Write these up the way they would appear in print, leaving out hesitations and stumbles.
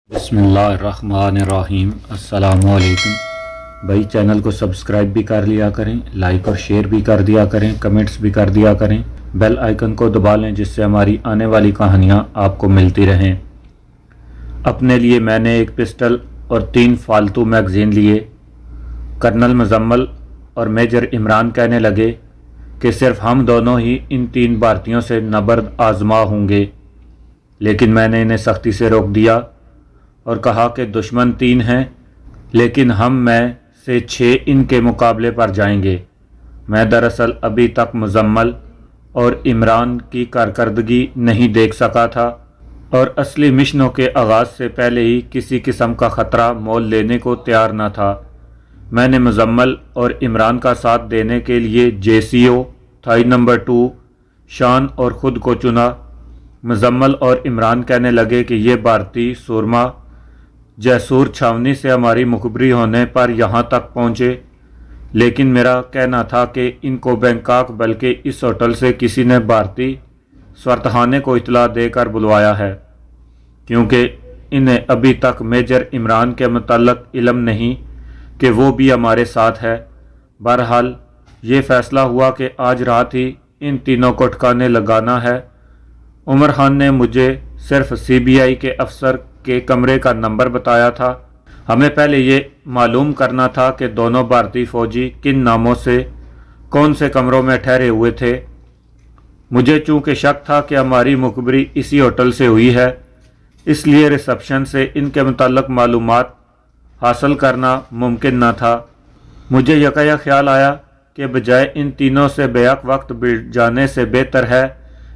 बिस्मिल्लाहिर्रहमानिर्रहीम। अस्सलामुअलैकुम। भाई चैनल को सब्सक्राइब भी कर लिया करें, लाइक और शेयर भी कर दिया करें, कमेंट्स भी कर दिया करें, बेल आइकन को दबा लें जिससे हमारी आने वाली कहानियाँ आपको मिलती रहें। अपने लिए मैंने एक पिस्टल और 3 फालतू मैगज़ीन लिए। कर्नल मुजम्मल और मेजर इमरान कहने लगे कि सिर्फ हम दोनों ही इन 3 भारतीयों से नबर्द आजमा होंगे, लेकिन मैंने इन्हें सख्ती से रोक दिया और कहा कि दुश्मन 3 हैं, लेकिन हम में से 6 इनके मुकाबले पर जाएंगे। मैं दरअसल अभी तक मुजम्मल और इमरान की कारकर्दगी नहीं देख सका था और असली मिशनों के आगाज़ से पहले ही किसी किस्म का ख़तरा मोल लेने को तैयार न था। मैंने मुजम्मल और इमरान का साथ देने के लिए JCO थाई नंबर 2 शान और ख़ुद को चुना। मुजम्मल और इमरान कहने लगे कि ये भारतीय सूरमा जैसूर छावनी से हमारी मुखबरी होने पर यहाँ तक पहुँचे, लेकिन मेरा कहना था कि इनको बैंकॉक बल्कि इस होटल से किसी ने भारतीय स्वरतहाने को इतला देकर बुलवाया है, क्योंकि इन्हें अभी तक मेजर इमरान के मुतल्लक इल्म नहीं कि वो भी हमारे साथ है। बहरहाल ये फ़ैसला हुआ कि आज रात ही इन तीनों को ठिकाने लगाना है। उमर खान ने मुझे सिर्फ CBI के अफसर के कमरे का नंबर बताया था। हमें पहले ये मालूम करना था कि दोनों भारतीय फौजी किन नामों से कौन से कमरों में ठहरे हुए थे। मुझे चूँकि शक था कि हमारी मुखबरी इसी होटल से हुई है, इसलिए रिसेप्शन से इनके मुतल्लक मालूमात हासिल करना मुमकिन न था। मुझे यकाया ख्याल आया कि बजाय इन तीनों से बेहक वक्त बिठ जाने से बेहतर है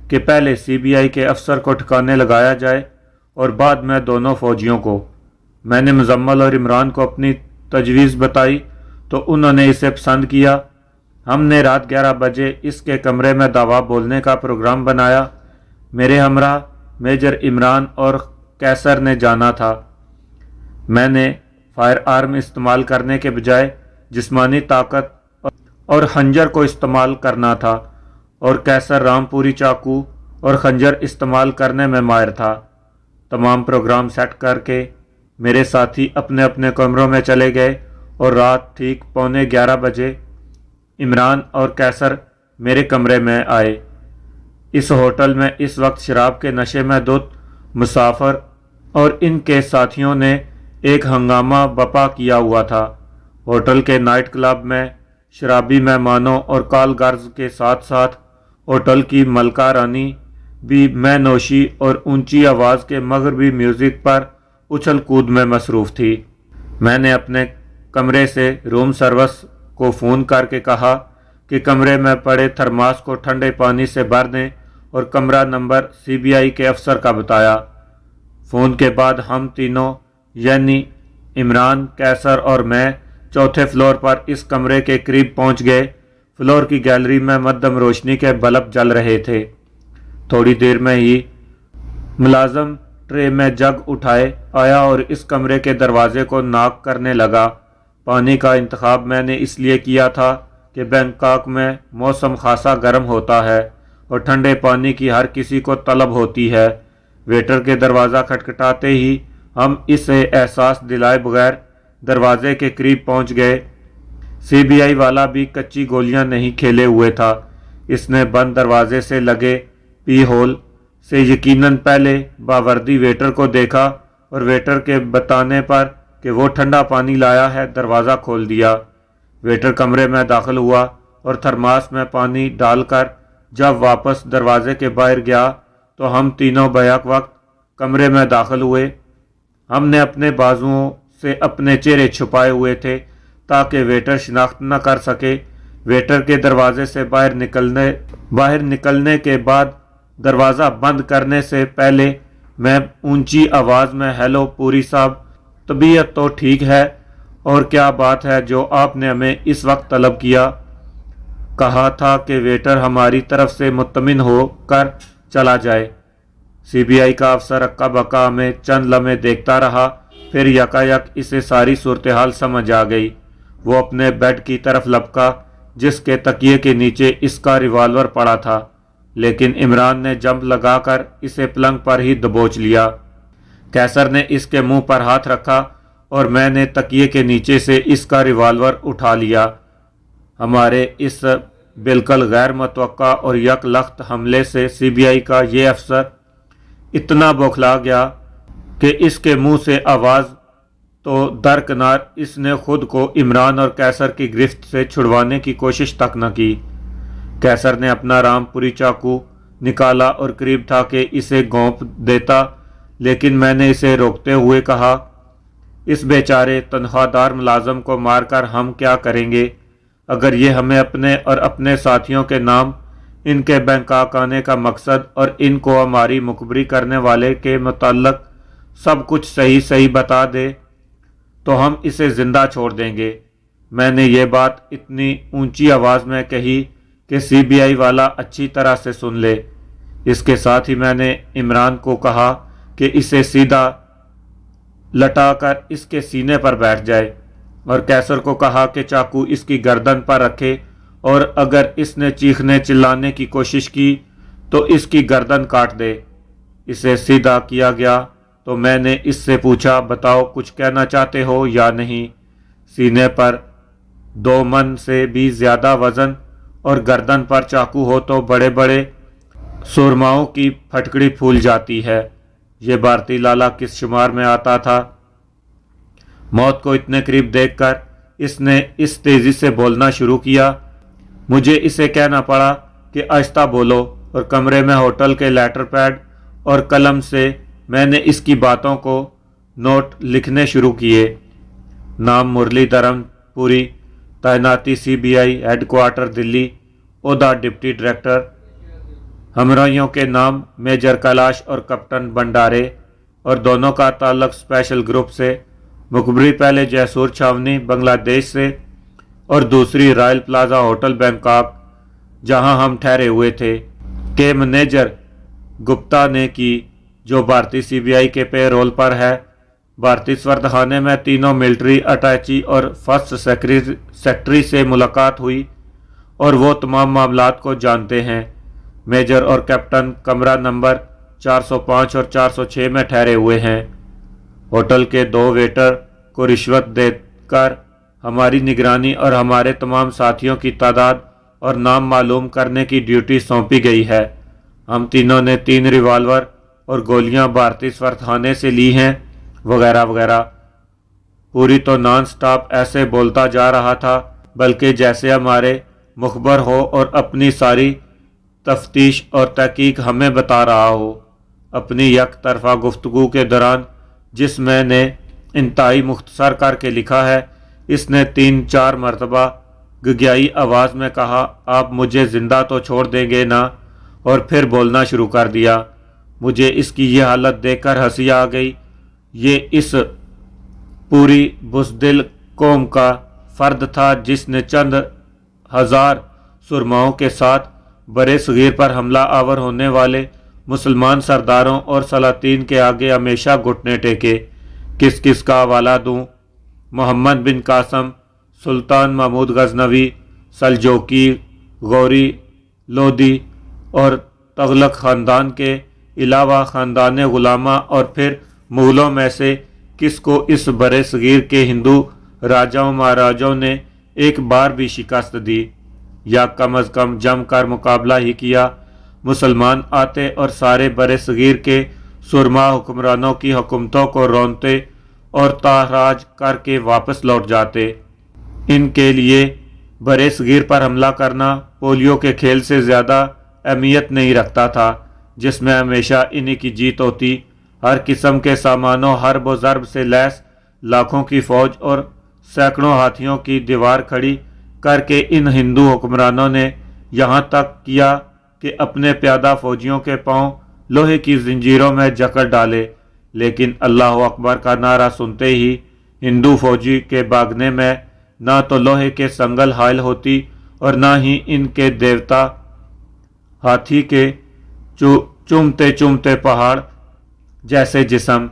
कि पहले CBI के अफसर को ठिकाने लगाया जाए और बाद में दोनों फौजियों को। मैंने मुजम्मल और इमरान को अपनी तजवीज़ बताई तो उन्होंने इसे पसंद किया। हमने रात 11 बजे इसके कमरे में दावा बोलने का प्रोग्राम बनाया। मेरे हमरा मेजर इमरान और कैसर ने जाना था। मैंने फायर आर्म इस्तेमाल करने के बजाय जिस्मानी ताकत और खंजर को इस्तेमाल करना था, और कैसर रामपुरी चाकू और खंजर इस्तेमाल करने में माहिर था। तमाम प्रोग्राम सेट करके मेरे साथी अपने अपने कमरों में चले गए और रात ठीक 11:15 बजे इमरान और कैसर मेरे कमरे में आए। इस होटल में इस वक्त शराब के नशे में धुत मुसाफिर और इनके साथियों ने एक हंगामा बपा किया हुआ था। होटल के नाइट क्लब में शराबी मेहमानों और कालगर्ज के साथ साथ होटल की मलका रानी भी मैं नोशी और ऊंची आवाज़ के मगरबी म्यूज़िक पर उछल कूद में मसरूफ़ थी। मैंने अपने कमरे से रूम सर्विस को फ़ोन करके कहा कि कमरे में पड़े थर्मास को ठंडे पानी से भर दें और कमरा नंबर CBI के अफसर का बताया। फ़ोन के बाद हम तीनों यानी इमरान, कैसर और मैं चौथे फ्लोर पर इस कमरे के करीब पहुंच गए। फ्लोर की गैलरी में मध्यम रोशनी के बल्ब जल रहे थे। थोड़ी देर में ही मुलाजम ट्रे में जग उठाए आया और इस कमरे के दरवाजे को नॉक करने लगा। पानी का इंतखाब मैंने इसलिए किया था कि बैंकॉक में मौसम खासा गर्म होता है और ठंडे पानी की हर किसी को तलब होती है। वेटर के दरवाज़ा खटखटाते ही हम इसे एहसास दिलाए बगैर दरवाजे के करीब पहुंच गए। CBI वाला भी कच्ची गोलियां नहीं खेले हुए था। इसने बंद दरवाजे से लगे पी होल से यकीनन पहले बावर्दी वेटर को देखा और वेटर के बताने पर कि वो ठंडा पानी लाया है दरवाज़ा खोल दिया। वेटर कमरे में दाखिल हुआ और थर्मास में पानी डालकर जब वापस दरवाजे के बाहर गया तो हम तीनों बैक वक्त कमरे में दाखिल हुए। हमने अपने बाजुओं से अपने चेहरे छुपाए हुए थे ताकि वेटर शिनाख्त न कर सके। वेटर के दरवाजे से बाहर निकलने के बाद दरवाज़ा बंद करने से पहले मैं ऊंची आवाज़ में हेलो पूरी साहब, तबीयत तो ठीक है और क्या बात है जो आपने हमें इस वक्त तलब किया? कहा था कि वेटर हमारी तरफ से मुत्तमिन होकर चला जाए। CBI का अफसर अक्का बक्का में चंद लम्हे देखता रहा, फिर यकायक इसे सारी सूरत हाल समझ आ गई। वो अपने बेड की तरफ लपका जिसके तकिए के नीचे इसका रिवॉल्वर पड़ा था, लेकिन इमरान ने जंप लगाकर इसे पलंग पर ही दबोच लिया। कैसर ने इसके मुंह पर हाथ रखा और मैंने तकिए के नीचे से इसका रिवॉल्वर उठा लिया। हमारे इस बिल्कुल गैर मुतवक्का और यकलख्त हमले से सीबीआई का ये अफसर इतना बौखला गया कि इसके मुंह से आवाज़ तो दरकिनार, इसने खुद को इमरान और कैसर की गिरफ्त से छुड़वाने की कोशिश तक न की। कैसर ने अपना रामपुरी चाकू निकाला और करीब था कि इसे घोंप देता, लेकिन मैंने इसे रोकते हुए कहा, इस बेचारे तनख्वाहदार मुलाजम को मारकर हम क्या करेंगे? अगर ये हमें अपने और अपने साथियों के नाम, इनके बैंकॉक आने का मकसद और इनको हमारी मुखबरी करने वाले के मुताल्लिक सब कुछ सही सही बता दे तो हम इसे ज़िंदा छोड़ देंगे। मैंने ये बात इतनी ऊंची आवाज़ में कही कि सीबीआई वाला अच्छी तरह से सुन ले। इसके साथ ही मैंने इमरान को कहा कि इसे सीधा लटाकर इसके सीने पर बैठ जाए और कैसर को कहा कि चाकू इसकी गर्दन पर रखे और अगर इसने चीखने चिल्लाने की कोशिश की तो इसकी गर्दन काट दे। इसे सीधा किया गया तो मैंने इससे पूछा, बताओ कुछ कहना चाहते हो या नहीं? सीने पर 2 मन से भी ज़्यादा वज़न और गर्दन पर चाकू हो तो बड़े बड़े सुरमाओं की फटकड़ी फूल जाती है। ये भारती लाला किस शुमार में आता था? मौत को इतने करीब देखकर इसने इस तेज़ी से बोलना शुरू किया, मुझे इसे कहना पड़ा कि आहिस्ता बोलो, और कमरे में होटल के लेटर पैड और कलम से मैंने इसकी बातों को नोट लिखने शुरू किए। नाम मुरलीधरन पुरी, तैनाती सीबीआई हेडक्वार्टर दिल्ली, ओहदा डिप्टी डायरेक्टर। हमराहियों के नाम मेजर कैलाश और कैप्टन भंडारे, और दोनों का ताल्लुक स्पेशल ग्रुप से। मुखबरी पहले जैसूर छावनी बांग्लादेश से और दूसरी रॉयल प्लाजा होटल बैंकॉक जहां हम ठहरे हुए थे के मैनेजर गुप्ता ने की, जो भारतीय सीबीआई के पे रोल पर है। भारतीय सफारतखाने में तीनों मिलिट्री अटैची और फर्स्ट सेक्रेटरी से मुलाकात हुई और वो तमाम मामलात को जानते हैं। मेजर और कैप्टन कमरा नंबर 405 और 406 में ठहरे हुए हैं। होटल के 2 वेटर को रिश्वत देकर हमारी निगरानी और हमारे तमाम साथियों की तादाद और नाम मालूम करने की ड्यूटी सौंपी गई है। हम तीनों ने 3 रिवॉल्वर और गोलियां भारतीय सफारतखाने से ली हैं, वगैरह वगैरह। पूरी तो नॉन स्टॉप ऐसे बोलता जा रहा था, बल्कि जैसे हमारे मुखबर हो और अपनी सारी तफ्तीश और तहकीक हमें बता रहा हो। अपनी यक तरफा गुफ्तगू के दौरान, जिस मैंने इंतहाई मुख्तसर करके लिखा है, इसने 3-4 मरतबा गगियाई आवाज़ में कहा, आप मुझे ज़िंदा तो छोड़ देंगे ना? और फिर बोलना शुरू कर दिया। मुझे इसकी ये हालत देखकर हंसी आ गई। ये इस पूरी बुज़दिल कौम का फ़र्द था जिसने चंद हज़ार सुरमाओं के साथ बड़े सगीर पर हमला आवर होने वाले मुसलमान सरदारों और सलातीन के आगे हमेशा घुटने टेके। किस किस का हवाला दूँ? मोहम्मद बिन कासम, सुल्तान महमूद गजनवी, सलजोकी, गौरी, लोदी और तगलक ख़ानदान के अलावा ख़ानदान गुलामा और फिर मुग़लों में से किसको इस बड़े सगीर के हिंदू राजाओं महाराजाओं ने एक बार भी शिकस्त दी या कम अज़ कम जम कर मुकाबला ही किया? मुसलमान आते और सारे बड़े सगीर के सुरमा हुक्मरानों की हुकूमतों को रोनते और ताराज करके वापस लौट जाते। इनके लिए बड़े सगीर पर हमला करना पोलियो के खेल से ज़्यादा अहमियत नहीं रखता था, जिसमें हमेशा इन्हीं की जीत होती। हर किस्म के सामानों हर्ब व ज़र्ब से लैस लाखों की फ़ौज और सैकड़ों हाथियों की दीवार खड़ी करके इन हिंदू हुक्मरानों ने यहाँ तक किया कि अपने प्यादा फौजियों के पांव लोहे की जंजीरों में जकड़ डाले। लेकिन अल्लाह अकबर का नारा सुनते ही हिंदू फौजी के भागने में ना तो लोहे के संगल हायल होती और ना ही इनके देवता हाथी के चूमते चूमते पहाड़ जैसे जिस्म।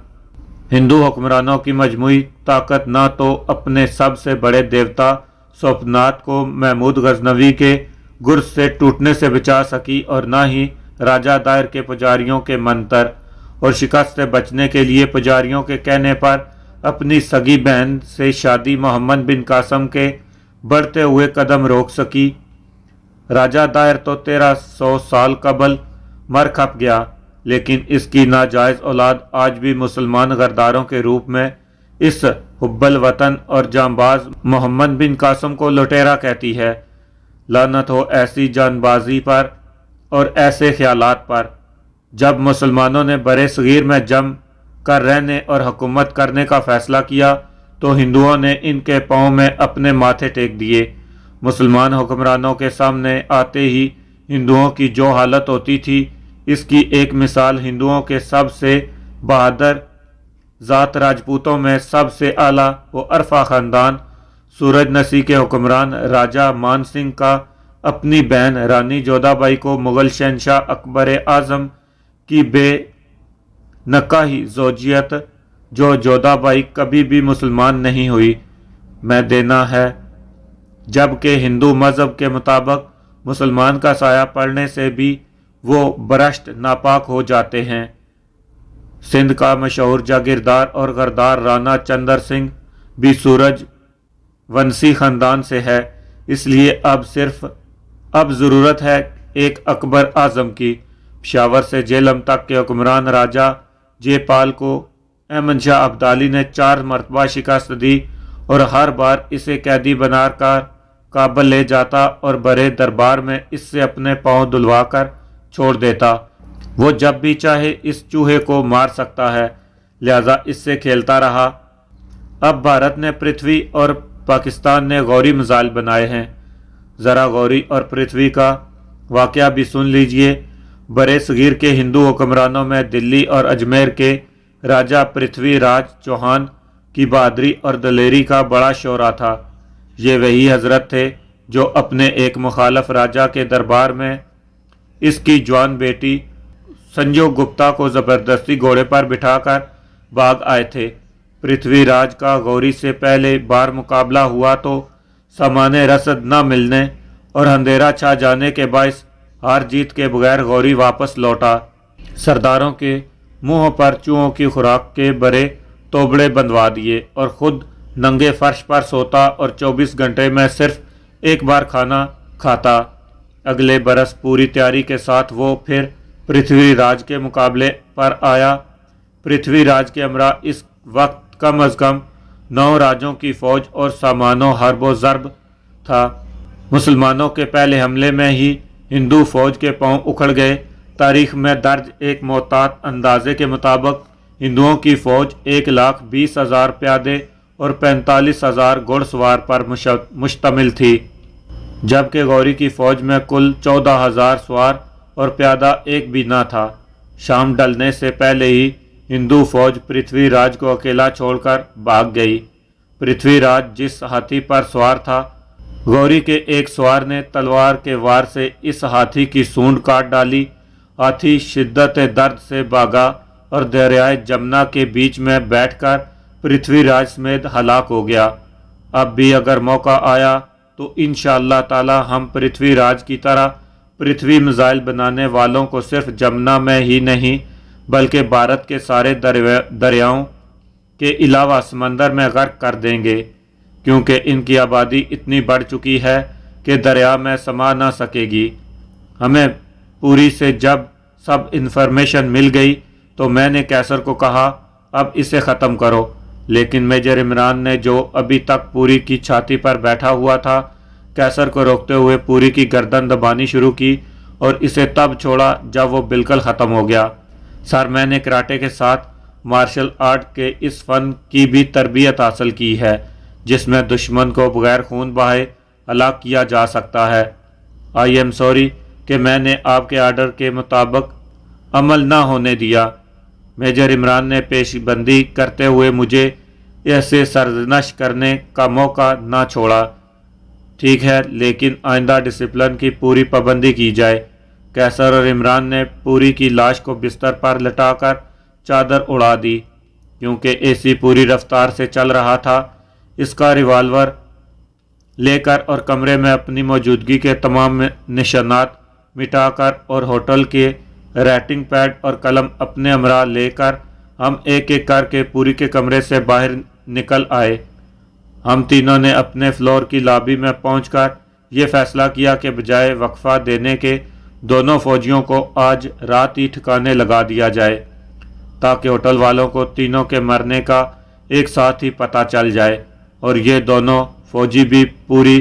हिंदू हुक्मरानों की मजमूई ताकत ना तो अपने सबसे बड़े देवता सोपनाथ को महमूद गजनवी के गुर्ज से टूटने से बचा सकी और ना ही राजा दायर के पुजारियों के मंतर और शिकस्त से बचने के लिए पुजारियों के कहने पर अपनी सगी बहन से शादी मोहम्मद बिन कासम के बढ़ते हुए कदम रोक सकी। राजा दायर तो 1300 साल कबल मर खप गया, लेकिन इसकी नाजायज औलाद आज भी मुसलमान गरदारों के रूप में इस हुब्बल वतन और जांबाज मोहम्मद बिन कासम को लुटेरा कहती है। लानत हो ऐसी जानबाजी पर और ऐसे ख्यालात पर। जब मुसलमानों ने बरे सगीर में जम कर रहने और हुकूमत करने का फैसला किया तो हिंदुओं ने इनके पांव में अपने माथे टेक दिए। मुसलमान हुक्मरानों के सामने आते ही हिंदुओं की जो हालत होती थी, इसकी एक मिसाल हिंदुओं के सबसे बहादुर ज़ात राजपूतों में सबसे आला व अरफा ख़ानदान सूरजनसी के हुक्मरान राजा मान सिंह का अपनी बहन रानी जोधाबाई को मुग़ल शहनशाह अकबर आज़म की बेनकाही ज़ौजियत, जो जोधाबाई कभी भी मुसलमान नहीं हुई, में देना है, जबकि हिंदू मज़हब के मुताबिक मुसलमान का साया पड़ने से भी वो भ्रष्ट नापाक हो जाते हैं। सिंध का मशहूर जागीरदार और गरदार राणा चंदर सिंह भी सूरज वंशी ख़ानदान से है, इसलिए अब ज़रूरत है एक अकबर आज़म की। पेशावर से जेलम तक के हुक्मरान राजा जयपाल को अहमद शाह अब्दाली ने 4 मरतबा शिकस्त दी और हर बार इसे कैदी बनाकर काबल ले जाता और बड़े दरबार में इससे अपने पांव दुलवा कर छोड़ देता। वो जब भी चाहे इस चूहे को मार सकता है, लिहाजा इससे खेलता रहा। अब भारत ने पृथ्वी और पाकिस्तान ने गौरी मिसाइल बनाए हैं। ज़रा गौरी और पृथ्वी का वाक़या भी सुन लीजिए। बरे सगीर के हिंदू हुक्मरानों में दिल्ली और अजमेर के राजा पृथ्वीराज चौहान की बहादुरी और दलेरी का बड़ा शोरा था। ये वही हजरत थे जो अपने एक मुखालफ राजा के दरबार में इसकी जवान बेटी संजो गुप्ता को ज़बरदस्ती घोड़े पर बिठाकर भाग आए थे। पृथ्वीराज का गौरी से पहले बार मुकाबला हुआ तो सामान्य रसद न मिलने और अंधेरा छा जाने के बायस हार जीत के बगैर गौरी वापस लौटा। सरदारों के मुंह पर चूहों की खुराक के बड़े तोबड़े बंधवा दिए और ख़ुद नंगे फर्श पर सोता और 24 घंटे में सिर्फ एक बार खाना खाता। अगले बरस पूरी तैयारी के साथ वो फिर पृथ्वीराज के मुकाबले पर आया। पृथ्वीराज के हमरा इस वक्त कम अज़ कम 9 राजों की फ़ौज और सामानो हर्बो ज़रब था। मुसलमानों के पहले हमले में ही हिंदू फ़ौज के पांव उखड़ गए। तारीख में दर्ज एक मोहतात अंदाजे के मुताबिक हिंदुओं की फ़ौज 1,20,000 प्यादे और 45,000 घुड़सवार पर मुश्तमिल थी, जबकि गौरी की फ़ौज में कुल 14,000 सवार और प्यादा एक भी न था। शाम ढलने से पहले ही हिंदू फ़ौज पृथ्वीराज को अकेला छोड़कर भाग गई। पृथ्वीराज जिस हाथी पर सवार था, गौरी के एक सवार ने तलवार के वार से इस हाथी की सूंड काट डाली। हाथी शिद्दत दर्द से भागा और दरियाए जमुना के बीच में बैठकर पृथ्वीराज समेत हलाक हो गया। अब भी अगर मौका आया तो इंशाअल्लाह ताला हम पृथ्वीराज की तरह पृथ्वी मिसाइल बनाने वालों को सिर्फ जमुना में ही नहीं बल्कि भारत के सारे दरियाओं के अलावा समंदर में गर्क कर देंगे, क्योंकि इनकी आबादी इतनी बढ़ चुकी है कि दरिया में समा ना सकेगी। हमें पूरी से जब सब इन्फॉर्मेशन मिल गई तो मैंने कैसर को कहा अब इसे ख़त्म करो, लेकिन मेजर इमरान ने जो अभी तक पूरी की छाती पर बैठा हुआ था, कैसर को रोकते हुए पूरी की गर्दन दबानी शुरू की और इसे तब छोड़ा जब वो बिल्कुल ख़त्म हो गया। सर, मैंने कराटे के साथ मार्शल आर्ट के इस फ़न की भी तरबियत हासिल की है जिसमें दुश्मन को बगैर खून बहाए हलाक किया जा सकता है। आई एम सॉरी कि मैंने आपके आर्डर के मुताबिक अमल ना होने दिया। मेजर इमरान ने पेशबंदी करते हुए मुझे ऐसे सरजनश करने का मौका ना छोड़ा। ठीक है, लेकिन आइंदा डिसिप्लिन की पूरी पाबंदी की जाए। कैसर और इमरान ने पूरी की लाश को बिस्तर पर लटाकर चादर उड़ा दी। क्योंकि एसी पूरी रफ्तार से चल रहा था, इसका रिवाल्वर लेकर और कमरे में अपनी मौजूदगी के तमाम निशानात मिटाकर और होटल के राइटिंग पैड और कलम अपने हमरा लेकर हम एक एक करके पूरी के कमरे से बाहर निकल आए। हम तीनों ने अपने फ्लोर की लॉबी में पहुंचकर ये फैसला किया कि बजाय वक्फा देने के दोनों फौजियों को आज रात ही ठिकाने लगा दिया जाए, ताकि होटल वालों को तीनों के मरने का एक साथ ही पता चल जाए और ये दोनों फौजी भी पूरी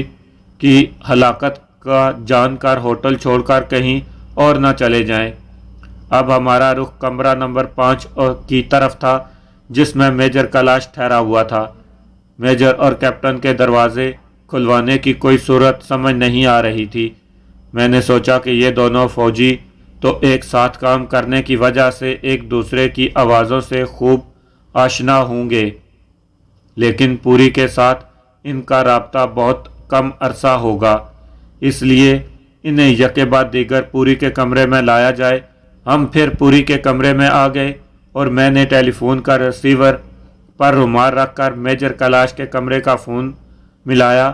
की हलाकत का जानकर होटल छोड़कर कहीं और न चले जाएं। अब हमारा रुख कमरा नंबर 5 की तरफ था, जिसमें मेजर कैलाश ठहरा हुआ था। मेजर और कैप्टन के दरवाजे खुलवाने की कोई सूरत समझ नहीं आ रही थी। मैंने सोचा कि ये दोनों फौजी तो एक साथ काम करने की वजह से एक दूसरे की आवाज़ों से खूब आशना होंगे, लेकिन पूरी के साथ इनका राब्ता बहुत कम अरसा होगा, इसलिए इन्हें यके बाद दीगर पूरी के कमरे में लाया जाए। हम फिर पूरी के कमरे में आ गए और मैंने टेलीफोन का रिसीवर पर रुमाल रखकर मेजर कैलाश के कमरे का फ़ोन मिलाया।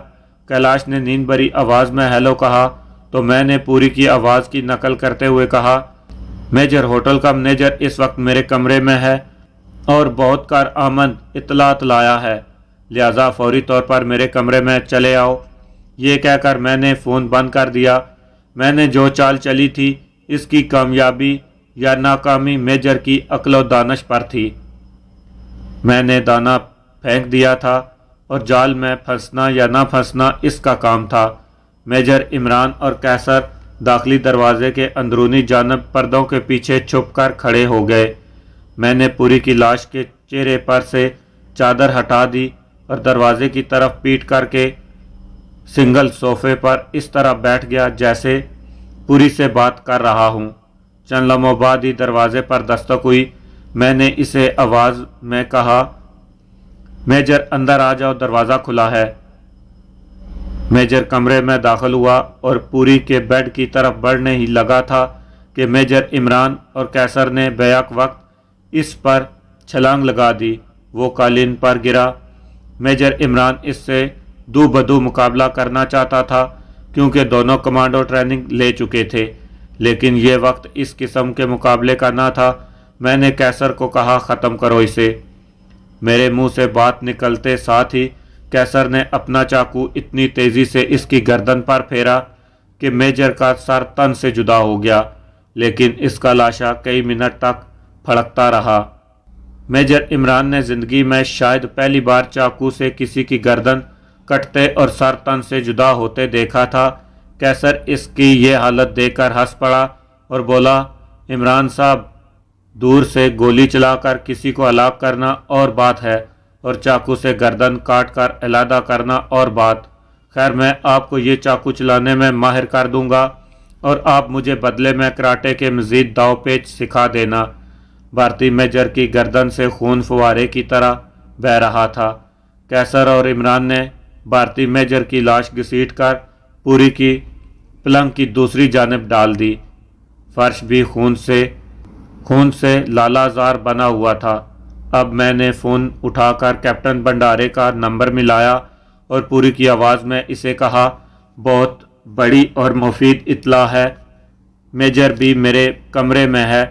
कैलाश ने नींद भरी आवाज़ में हेलो कहा तो मैंने पूरी की आवाज़ की नकल करते हुए कहा, मेजर होटल का मैनेजर इस वक्त मेरे कमरे में है और बहुत कार आमद इतलात लाया है, लिहाजा फौरी तौर पर मेरे कमरे में चले आओ। ये कहकर मैंने फ़ोन बंद कर दिया। मैंने जो चाल चली थी इसकी कामयाबी या नाकामी मेजर की अक्ल व दानश पर थी। मैंने दाना फेंक दिया था और जाल में फंसना या ना फंसना इसका काम था। मेजर इमरान और कैसर दाखिली दरवाजे के अंदरूनी जानब पर्दों के पीछे छुपकर खड़े हो गए। मैंने पूरी की लाश के चेहरे पर से चादर हटा दी और दरवाजे की तरफ पीट करके सिंगल सोफे पर इस तरह बैठ गया जैसे पूरी से बात कर रहा हूँ। चंद लम्हों बाद ही दरवाजे पर दस्तक हुई। मैंने इसे आवाज़ में कहा, मेजर अंदर आ जाओ, दरवाज़ा खुला है। मेजर कमरे में दाखिल हुआ और पूरी के बेड की तरफ बढ़ने ही लगा था कि मेजर इमरान और कैसर ने बेहक वक्त इस पर छलांग लगा दी। वो कालीन पर गिरा। मेजर इमरान इससे दू बदू मुकाबला करना चाहता था क्योंकि दोनों कमांडो ट्रेनिंग ले चुके थे, लेकिन ये वक्त इस किस्म के मुकाबले का ना था। मैंने कैसर को कहा, ख़त्म करो इसे। मेरे मुंह से बात निकलते साथ ही कैसर ने अपना चाकू इतनी तेज़ी से इसकी गर्दन पर फेरा कि मेजर का सर तन से जुदा हो गया, लेकिन इसका लाशा कई मिनट तक फड़कता रहा। मेजर इमरान ने ज़िंदगी में शायद पहली बार चाकू से किसी की गर्दन कटते और सर तन से जुदा होते देखा था। कैसर इसकी ये हालत देखकर हंस पड़ा और बोला, इमरान साहब, दूर से गोली चलाकर किसी को हलाक करना और बात है और चाकू से गर्दन काट कर अलहदा करना और बात। खैर, मैं आपको ये चाकू चलाने में माहिर कर दूंगा और आप मुझे बदले में कराटे के मज़ीद दाव पेच सिखा देना। भारतीय मेजर की गर्दन से खून फुवारे की तरह बह रहा था। कैसर और इमरान ने भारतीय मेजर की लाश घसीट कर पूरी की पलंग की दूसरी जानब डाल दी। फर्श भी खून से लालाजार बना हुआ था। अब मैंने फ़ोन उठाकर कैप्टन भंडारे का नंबर मिलाया और पूरी की आवाज़ में इसे कहा, बहुत बड़ी और मुफीद इत्तला है। मेजर भी मेरे कमरे में है,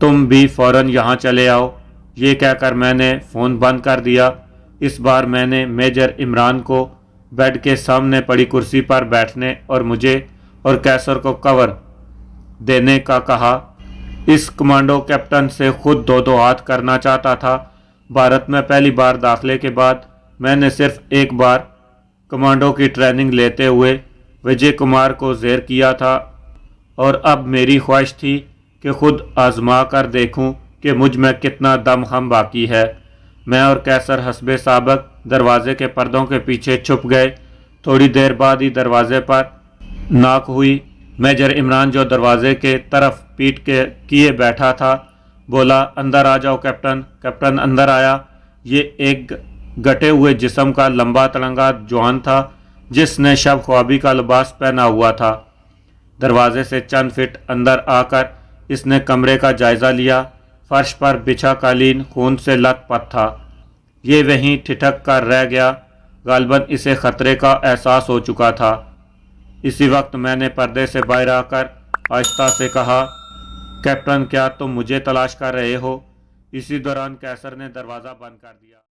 तुम भी फ़ौरन यहाँ चले आओ। ये कहकर मैंने फ़ोन बंद कर दिया। इस बार मैंने मेजर इमरान को बेड के सामने पड़ी कुर्सी पर बैठने और मुझे और कैसर को कवर देने का कहा। इस कमांडो कैप्टन से खुद दो हाथ करना चाहता था। भारत में पहली बार दाखिले के बाद मैंने सिर्फ एक बार कमांडो की ट्रेनिंग लेते हुए विजय कुमार को ज़ेर किया था और अब मेरी ख्वाहिश थी कि खुद आजमा कर देखूं कि मुझ में कितना दम हम बाकी है। मैं और कैसर हस्बे साबक दरवाजे के पर्दों के पीछे छुप गए। थोड़ी देर बाद ही दरवाजे पर नाक हुई। मेजर इमरान, जो दरवाजे के तरफ पीट के किए बैठा था, बोला, अंदर आ जाओ कैप्टन। कैप्टन अंदर आया। ये एक गटे हुए जिस्म का लंबा तड़ंगा जवान था जिसने शब ख्वाबी का लिबास पहना हुआ था। दरवाजे से चंद फीट अंदर आकर इसने कमरे का जायज़ा लिया। फर्श पर बिछा कालीन खून से लथपथ था। ये वहीं ठिठक कर रह गया। गालबन इसे ख़तरे का एहसास हो चुका था। इसी वक्त मैंने पर्दे से बाहर आकर आहिस्ता से कहा, कैप्टन क्या तुम मुझे तलाश कर रहे हो? इसी दौरान कैसर ने दरवाज़ा बंद कर दिया।